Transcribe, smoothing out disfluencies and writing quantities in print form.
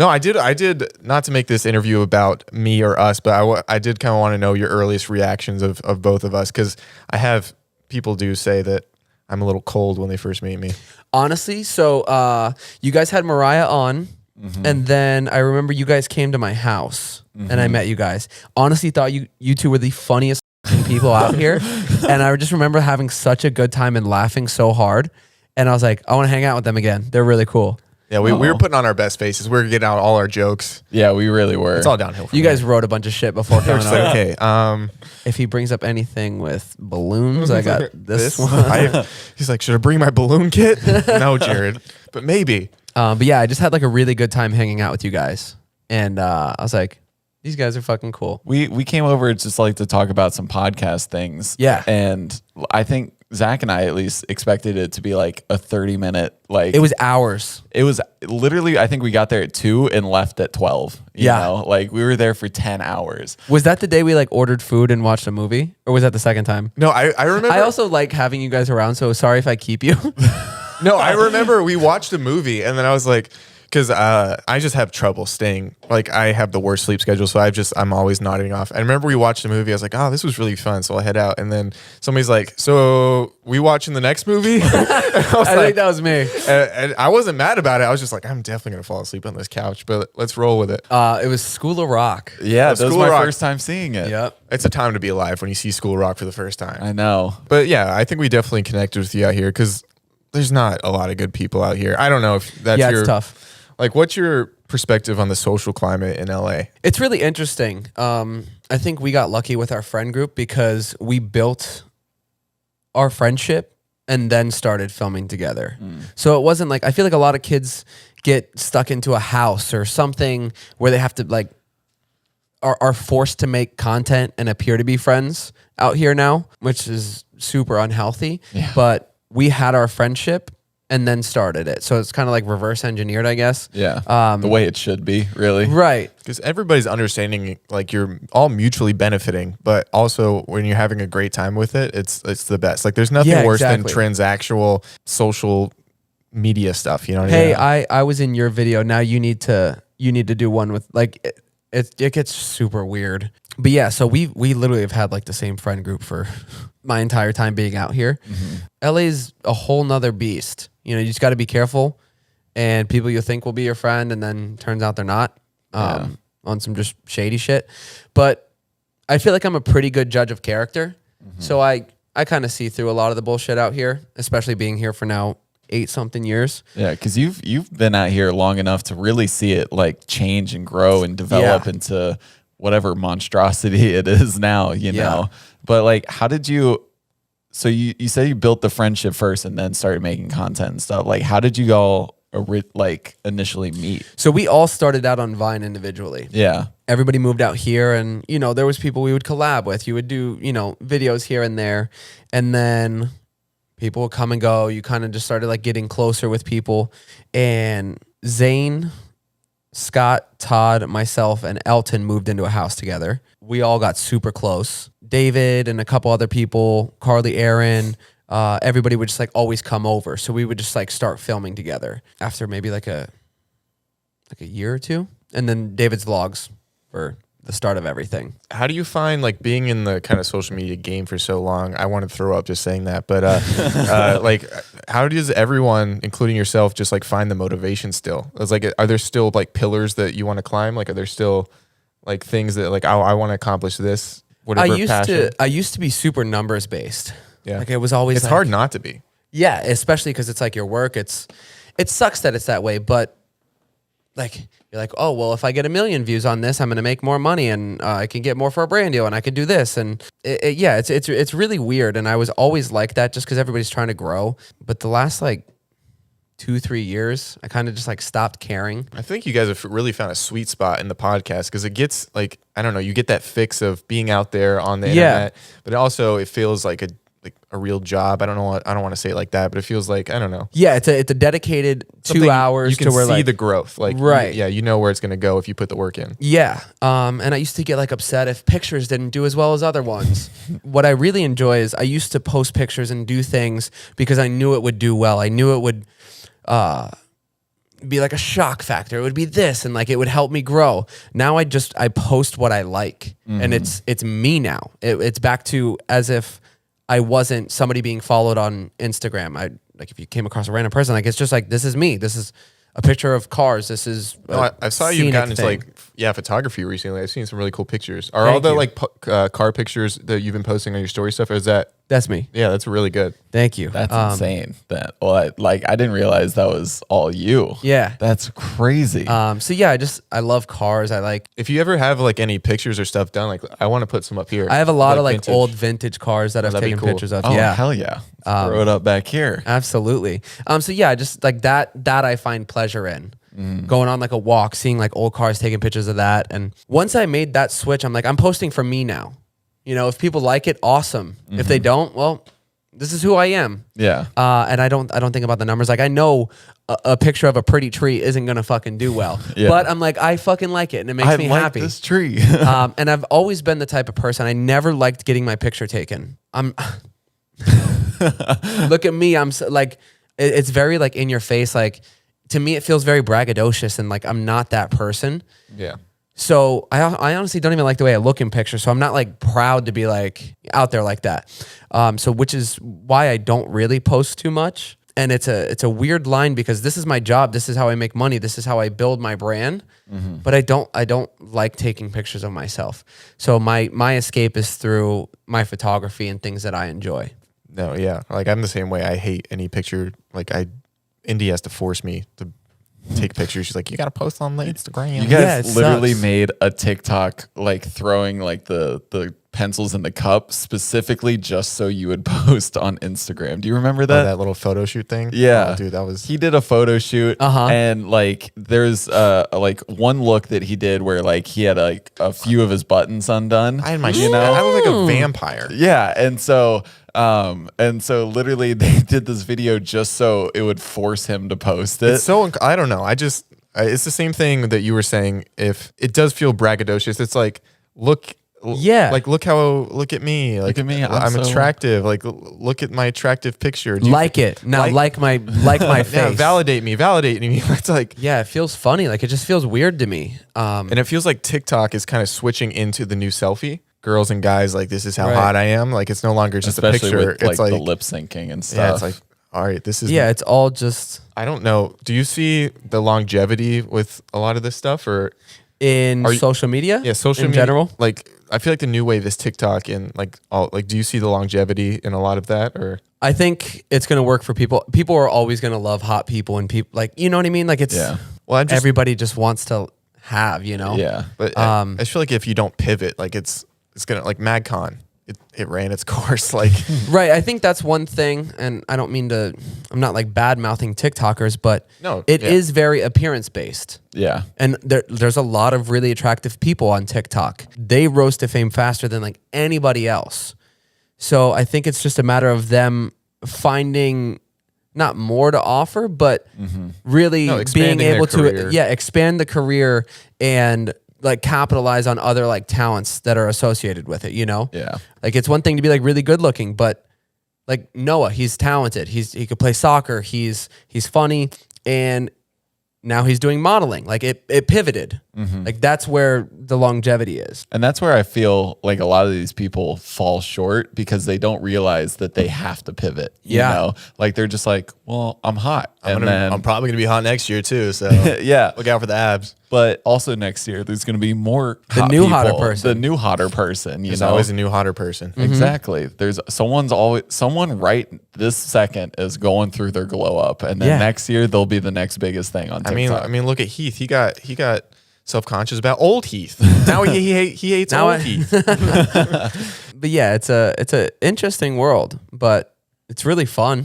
No, I did not to make this interview about me or us, but I did kind of want to know your earliest reactions of both of us, because I have people do say that I'm a little cold when they first meet me. Honestly, so you guys had Mariah on, and then I remember you guys came to my house, and I met you guys. Honestly, thought you two were the funniest people out here, and I just remember having such a good time and laughing so hard, and I was like, I want to hang out with them again. They're really cool. Yeah, we were putting on our best faces. We were getting out all our jokes. Yeah, we really were. It's all downhill. You guys wrote a bunch of shit before coming on. Okay. If he brings up anything with balloons, I got this one. He's like, should I bring my balloon kit? No, Jared, but maybe. But yeah, I just had like a really good time hanging out with you guys, and I was like, these guys are fucking cool. We came over just like to talk about some podcast things. Yeah, and I think Zach and I at least expected it to be like a 30-minute, like it was hours. It was literally, I think we got there at 2 and left at 12. You know? Like we were there for 10 hours. Was that the day we like ordered food and watched a movie, or was that the second time? No, I remember. I also like having you guys around, so sorry if I keep you. No, I remember we watched a movie, and then I was like, because I just have trouble staying. Like I have the worst sleep schedule, so I'm always nodding off. I remember we watched a movie. I was like, oh, this was really fun. So I'll head out, and then somebody's like, so we watching the next movie? I think that was me. And I wasn't mad about it. I was just like, I'm definitely gonna fall asleep on this couch, but let's roll with it. It was School of Rock. Yeah, that was my Rock. first time seeing it. Yep. It's a time to be alive when you see School Rock for the first time. I know. But yeah, I think we definitely connected with you out here, because there's not a lot of good people out here. I don't know if that's it's tough. Like, what's your perspective on the social climate in LA? It's really interesting. I think we got lucky with our friend group because we built our friendship and then started filming together. So it wasn't like, I feel like a lot of kids get stuck into a house or something where they have to like, are forced to make content and appear to be friends out here now, which is super unhealthy. Yeah. But we had our friendship and then started it. So it's kind of like reverse engineered, I guess. Yeah. The way it should be, really. Right. Because everybody's understanding, like, you're all mutually benefiting, but also when you're having a great time with it, it's the best. Like, there's nothing worse than transactional social media stuff. You know what I mean? Hey, I was in your video. Now you need to do one with like it gets super weird. But yeah, so we literally have had like the same friend group for my entire time being out here. LA's a whole nother beast. You know, you just got to be careful, and people you think will be your friend, and then turns out they're not, on some just shady shit. But I feel like I'm a pretty good judge of character. So I kind of see through a lot of the bullshit out here, especially being here for now 8-something years. Yeah, because you've been out here long enough to really see it like change and grow and develop into whatever monstrosity it is now, you know. But like, how did you, so you said you built the friendship first and then started making content and stuff. Like, how did you all like initially meet? So we all started out on Vine individually. Yeah. Everybody moved out here, and, you know, there was people we would collab with. You would do, you know, videos here and there, and then people would come and go. You kind of just started like getting closer with people, and Zane, Scott, Todd, myself, and Elton moved into a house together. We all got super close. David and a couple other people, Carly, Aaron, everybody would just like always come over. So we would just like start filming together after maybe like a year or two. And then David's vlogs were the start of everything. How do you find like being in the kind of social media game for so long? I want to throw up just saying that, but like, how does everyone, including yourself, just like find the motivation still? It's like, are there still like pillars that you want to climb? Like, are there still like things that like, I want to accomplish this? Whatever I used to be super numbers based. Yeah, like it was always. It's hard not to be. Yeah, especially because it's like your work. It sucks that it's that way, but like you're like, oh well, if I get 1 million views on this, I'm gonna make more money, and I can get more for a brand deal, and I can do this, and it's really weird. And I was always like that, just because everybody's trying to grow. But the last like 2-3 years, I kind of just like stopped caring. I think you guys have really found a sweet spot in the podcast, because it gets like, I don't know, you get that fix of being out there on the internet, but also it feels like a real job. I don't want to say it like that, but it feels like, I don't know. Yeah, it's a dedicated 2 hours you can to where see like the growth. Like, right. You know where it's going to go if you put the work in. Yeah. And I used to get like upset if pictures didn't do as well as other ones. What I really enjoy is I used to post pictures and do things because I knew it would do well. I knew it would be like a shock factor. It would be this, and like it would help me grow. Now I post what I like, and it's me now. It's back to as if I wasn't somebody being followed on Instagram. Like if you came across a random person, like it's just like, this is me. This is a picture of cars. This is I saw you gotten into like photography recently. I've seen some really cool pictures. Are all the like car pictures that you've been posting on your story stuff? Or is that's me? Yeah, that's really good. Thank you. That's insane. I didn't realize that was all you. Yeah, that's crazy. So yeah, I love cars. I like. If you ever have like any pictures or stuff done, like I want to put some up here. I have a lot of like vintage. old vintage cars that I've taken pictures of. Oh yeah, hell yeah! Throw it up back here. Absolutely. So yeah, just like that I find pleasure in. Going on like a walk, seeing like old cars, taking pictures of that. And once I made that switch, I'm like, I'm posting for me now. You know, if people like it, awesome. If they don't, well, this is who I am. Yeah. And I don't think about the numbers. Like I know a picture of a pretty tree isn't gonna fucking do well. But I'm like, I fucking like it and it makes me happy. This tree. And I've always been the type of person, I never liked getting my picture taken. Look at me. I'm so, like, it's very like in your face. Like to me, it feels very braggadocious and like I'm not that person. Yeah. So I honestly don't even like the way I look in pictures. So I'm not like proud to be like out there like that. So which is why I don't really post too much. And it's a weird line because this is my job. This is how I make money. This is how I build my brand. But I don't like taking pictures of myself. So my escape is through my photography and things that I enjoy. No, yeah. Like I'm the same way. I hate any picture. Like Indy has to force me to take pictures. She's like, you got to post on the Instagram. You guys literally made a TikTok like throwing like the pencils in the cup specifically just so you would post on Instagram. Do you remember that? Oh, that little photo shoot thing? Yeah. Oh, dude, that was... He did a photo shoot and like there's like one look that he did where like he had like a few of his buttons undone. I had my I look like a vampire. Yeah. And so literally they did this video just so it would force him to post it. It's so I don't know. It's the same thing that you were saying. If it does feel braggadocious, it's like look at me. Like, look at me. I'm attractive. Like look at my attractive picture. Like it. Now like my face. Yeah, validate me. It's like, yeah, it feels funny. Like it just feels weird to me. And it feels like TikTok is kind of switching into the new selfie. Girls and guys, like, this is how hot I am. Like, it's no longer just especially a picture. With, it's like the lip syncing and stuff. Yeah, it's like, all right, this is... Yeah, it's all just... I don't know. Do you see the longevity with a lot of this stuff? Or in social media? Yeah, social in media. general? Like, I feel like the new wave is TikTok and like all... Like, do you see the longevity in a lot of that? Or... I think it's going to work for people. People are always going to love hot people and people... Like, you know what I mean? Like, it's... Yeah. Well, everybody just wants to have, you know? Yeah. But I feel like if you don't pivot, like, it's gonna, like, MagCon, it ran its course. Like, right. I think that's one thing, and I don't mean to, I'm not like bad mouthing TikTokers, but it is very appearance based. Yeah. And there's a lot of really attractive people on TikTok. They rose to fame faster than like anybody else. So I think it's just a matter of them finding not more to offer, but really being able to expand the career and like capitalize on other like talents that are associated with it, you know? Yeah. Like it's one thing to be like really good looking, but like Noah, he's talented. He could play soccer. He's funny. And now he's doing modeling. Like it pivoted. Like that's where the longevity is. And that's where I feel like a lot of these people fall short because they don't realize that they have to pivot. You know? Like they're just like, well, I'm hot. I'm probably going to be hot next year too. So yeah, look out for the abs. But also next year, there's going to be more the new hotter person. The new hotter person. There's always a new hotter person. Exactly. There's someone right this second is going through their glow up, and then next year they'll be the next biggest thing on TikTok. I mean, look at Heath. He got self-conscious about old Heath. Now he hates old Heath. But yeah, it's a interesting world, but it's really fun.